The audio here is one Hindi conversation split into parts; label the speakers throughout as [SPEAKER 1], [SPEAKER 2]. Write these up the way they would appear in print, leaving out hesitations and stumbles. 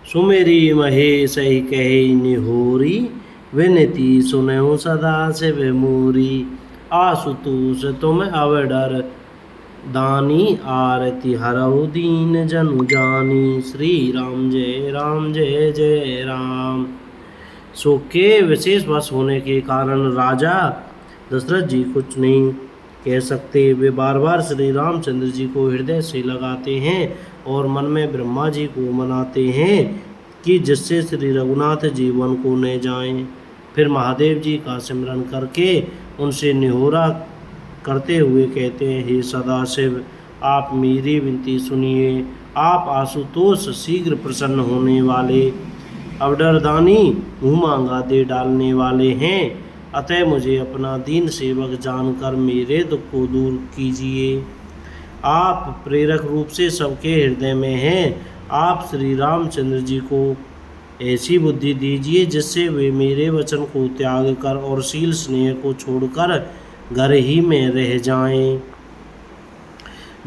[SPEAKER 1] सुमेरी महेश ही कहे निहोरी, विनती सुनहु सदा से मोरी। आशुतोष तुम अवडर दानी, आरती हरऊ दीन जनु जानी। श्री राम जय जय राम। शोक के विशेष वश होने के कारण राजा दशरथ जी कुछ नहीं कह सकते। वे बार बार श्री रामचंद्र जी को हृदय से लगाते हैं और मन में ब्रह्मा जी को मनाते हैं कि जिससे श्री रघुनाथ जी वन को न जाएं। फिर महादेव जी का सिमरन करके उनसे निहोरा करते हुए कहते हैं, हे सदाशिव, आप मेरी विनती सुनिए। आप आशुतोष शीघ्र प्रसन्न होने वाले, अवडरदानी मुँह मांगा दे डालने वाले हैं। अतः मुझे अपना दीन सेवक जानकर मेरे दुख को दूर कीजिए। आप प्रेरक रूप से सबके हृदय में हैं। आप श्री रामचंद्र जी को ऐसी बुद्धि दीजिए जिससे वे मेरे वचन को त्याग कर और शील स्नेह को छोड़कर घर ही में रह जाएं।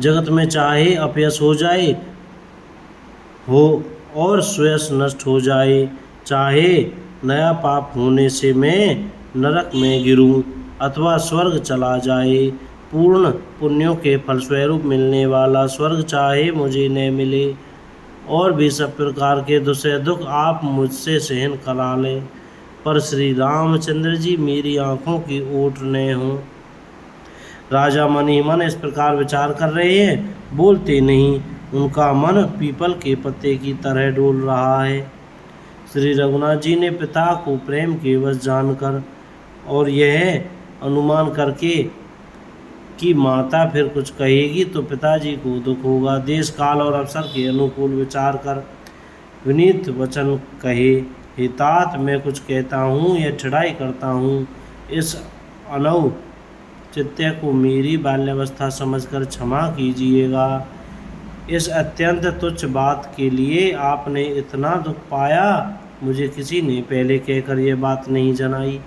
[SPEAKER 1] जगत में चाहे अपयश हो जाए हो और श्रेयस नष्ट हो जाए, चाहे नया पाप होने से मैं नरक में गिरूं अथवा स्वर्ग चला जाए, पूर्ण पुण्यों के फलस्वरूप मिलने वाला स्वर्ग चाहे मुझे न मिले, और भी सब प्रकार के दूसरे दुख आप मुझसे सहन करा लें, पर श्री रामचंद्र जी मेरी आँखों की ओट न हों। राजा मन ही मन इस प्रकार विचार कर रहे हैं, बोलते नहीं। उनका मन पीपल के पत्ते की तरह डोल रहा है। श्री रघुनाथ जी ने पिता को प्रेम के वश जानकर और यह अनुमान करके कि माता फिर कुछ कहेगी तो पिताजी को दुख होगा, देश काल और अवसर के अनुकूल विचार कर विनीत वचन कहे, हे तात, मैं कुछ कहता हूँ या ठिड़ाई करता हूँ, इस अनव चित्त को मेरी बाल्यावस्था समझकर क्षमा कीजिएगा। इस अत्यंत तुच्छ बात के लिए आपने इतना दुख पाया, मुझे किसी ने पहले कहकर यह बात नहीं जनाई।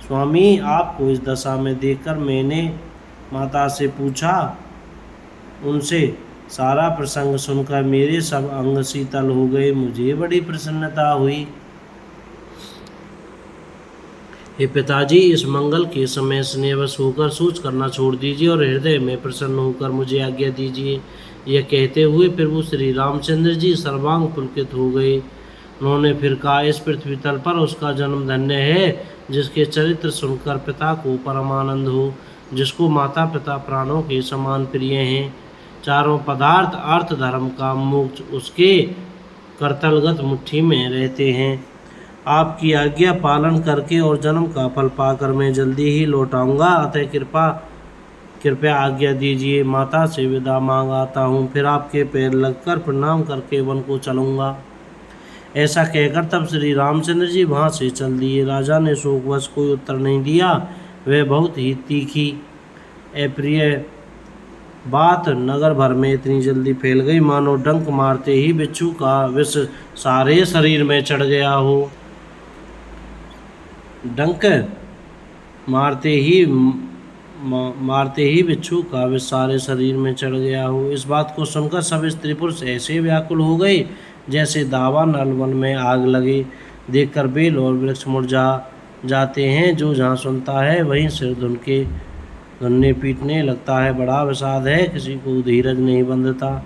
[SPEAKER 1] स्वामी, आपको इस दशा में देखकर मैंने माता से पूछा। उनसे सारा प्रसंग सुनकर मेरे सब अंग शीतल हो गए, मुझे बड़ी प्रसन्नता हुई। हे पिताजी, इस मंगल के समय स्नेहवश होकर सोच करना छोड़ दीजिए और हृदय में प्रसन्न होकर मुझे आज्ञा दीजिए। यह कहते हुए प्रभु श्री रामचंद्र जी सर्वांग पुलकित हो गए। उन्होंने फिर कहा, इस पृथ्वी तल पर उसका जन्म धन्य है जिसके चरित्र सुनकर पिता को परम आनंद हो, जिसको माता पिता प्राणों के समान प्रिय हैं। चारों पदार्थ अर्थ धर्म का मोक्ष उसके करतलगत मुट्ठी में रहते हैं। आपकी आज्ञा पालन करके और जन्म का फल पाकर मैं जल्दी ही लौट आऊँगा, अतः कृपया आज्ञा दीजिए। माता से विदा मांग आता हूँ, फिर आपके पैर लगकर प्रणाम करके वन को चलूँगा। ऐसा कहकर तब श्री रामचंद्र जी वहाँ से चल दिए। राजा ने शोकवश कोई उत्तर नहीं दिया। वह बहुत ही तीखी अप्रिय बात नगर भर में इतनी जल्दी फैल गई मानो डंक मारते ही बिच्छू का विष सारे शरीर में चढ़ गया हो। डंक मारते ही बिच्छू का विष सारे शरीर में चढ़ गया हो। इस बात को सुनकर सब स्त्री पुरुष ऐसे व्याकुल हो गए जैसे दावा नल वन में आग लगे। देखकर बेल और वृक्ष मुरझा जाते हैं, जो जहाँ सुनता है वहीं सिर धुनने पीटने लगता है। बड़ा विषाद है, किसी को धीरज नहीं बंधता।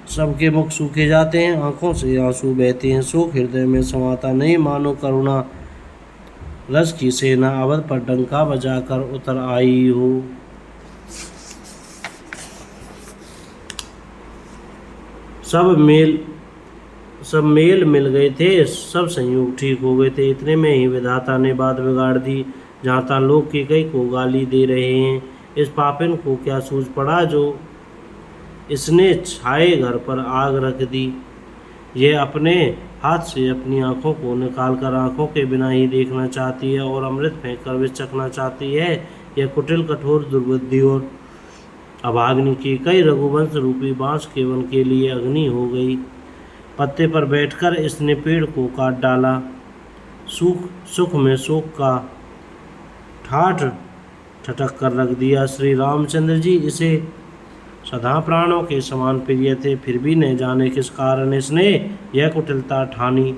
[SPEAKER 1] सबके मुख सूखे जाते हैं, आंखों से आंसू बहते हैं, शोक हृदय में समाता नहीं, मानो करुणा रस की सेना अवध पर डंका बजाकर उतर आई हो। सब मेल मिल गए थे, सब संयोग ठीक हो गए थे। इतने में ही विधाता ने बात बिगाड़ दी। जहाँ तहाँ लोग की कई को गाली दे रहे हैं। इस पापिन को क्या सूझ पड़ा जो इसने छाए घर पर आग रख दी। यह अपने हाथ से अपनी आँखों को निकालकर आँखों के बिना ही देखना चाहती है और अमृत फेंक कर विष चखना चाहती है। यह कुटिल कठोर दुर्बुद्धि और अभाग्नि की कई रघुवंश रूपी बाँस के वन के लिए अग्नि हो गई। पत्ते पर बैठकर इसने पेड़ को काट डाला। सुख में शोक का ठाठ ठटक कर रख दिया। श्री रामचंद्र जी इसे सदा प्राणों के समान प्रिय थे, फिर भी न जाने किस कारण इसने यह कुटिलता ठानी।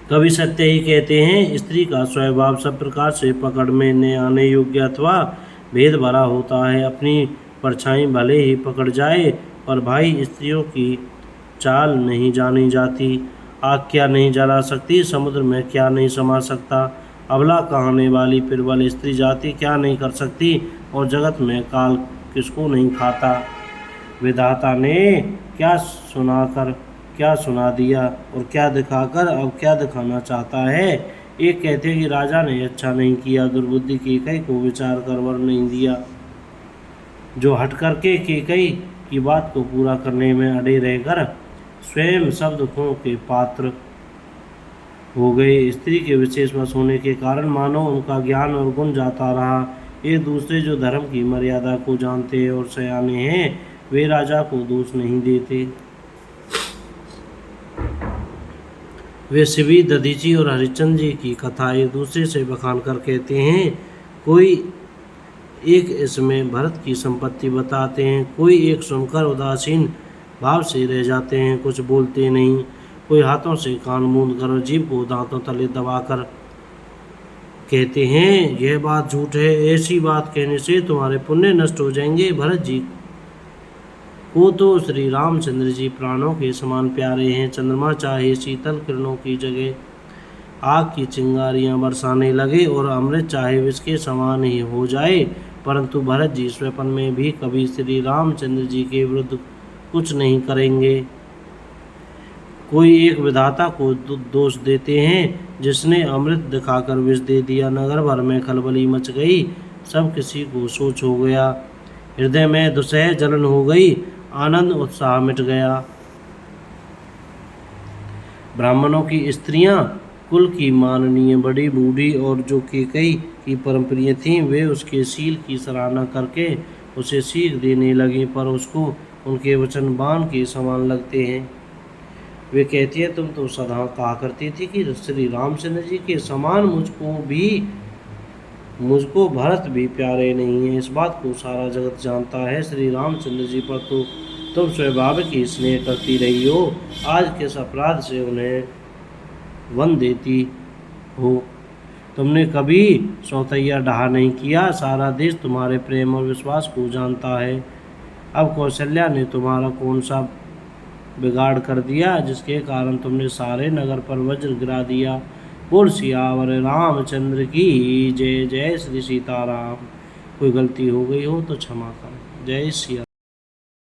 [SPEAKER 1] कवि सत्य ही कहते हैं, स्त्री का स्वभाव सब प्रकार से पकड़ में न आने योग्य अथवा भेद भरा होता है। अपनी परछाई भले ही पकड़ जाए, पर भाई स्त्रियों की चाल नहीं जानी जाती। आग क्या नहीं जला सकती, समुद्र में क्या नहीं समा सकता, अबला कहने वाली प्रबल स्त्री जाति क्या नहीं कर सकती, और जगत में काल किसको नहीं खाता। विधाता ने क्या सुनाकर क्या सुना दिया और क्या दिखाकर अब क्या दिखाना चाहता है। एक कहते हैं कि राजा ने अच्छा नहीं किया, दुर्बुद्धि केकई को विचार कर वर नहीं दिया। जो हट करके केकई की बात को पूरा करने में अड़े रहकर स्वयं सब दुखों के पात्र हो गए। स्त्री के विशेष वश होने के कारण मानो उनका ज्ञान और गुण जाता रहा। एक दूसरे जो धर्म की मर्यादा को जानते हैं और सयाने हैं, वे राजा को दोष नहीं देते। वे शिवी, दधीची और हरिश्चंद्र जी की कथा एक दूसरे से बखान कर कहते हैं। कोई एक इसमें भरत की संपत्ति बताते हैं, कोई एक सुनकर उदासीन भाव से रह जाते हैं, कुछ बोलते नहीं। कोई हाथों से कान मूंद कर, जीभ को दांतों तले दबाकर कहते हैं यह बात झूठ है, ऐसी बात कहने से तुम्हारे पुण्य नष्ट हो जाएंगे। भरत जी को तो श्री रामचंद्र जी प्राणों के समान प्यारे हैं। चंद्रमा चाहे शीतल किरणों की जगह आग की चिंगारियां बरसाने लगे और अमृत चाहे विष के समान ही हो जाए, परंतु भरत जी स्वप्न में भी कभी श्री रामचंद्र जी के विरुद्ध कुछ नहीं करेंगे। कोई एक विधाता को दोष देते हैं, जिसने अमृत दिखाकर विष दे दिया। नगर भर में खलबली मच गई, सब किसी को सोच हो गया, हृदय में दुसह जलन हो गई, आनंद उत्साह मिट गया। ब्राह्मणों की स्त्रियां कुल की माननीय बड़ी बूढ़ी और जो केकई की परम प्रिय थीं, वे उसके शील की सराहना करके उसे सीख देने लगी, पर उसको उनके वचन बाण के समान लगते हैं। वे कहती है, तुम तो सदा कहा करती थी कि श्री रामचंद्र जी के समान मुझको भरत भी प्यारे नहीं है। इस बात को सारा जगत जानता है। श्री रामचंद्र जी पर तो तुम स्वाभाविक ही स्नेह करती रही हो, आज किस अपराध से उन्हें वन देती हो। तुमने कभी सौतैया डहा नहीं किया, सारा देश तुम्हारे प्रेम और विश्वास को जानता है। अब कौशल्या ने तुम्हारा कौन सा बिगाड़ कर दिया, जिसके कारण तुमने सारे नगर पर वज्र गिरा दिया। बोल सियावर रामचंद्र की जय। जय श्री सीताराम। कोई गलती हो गई हो तो क्षमा कर। जय सिया।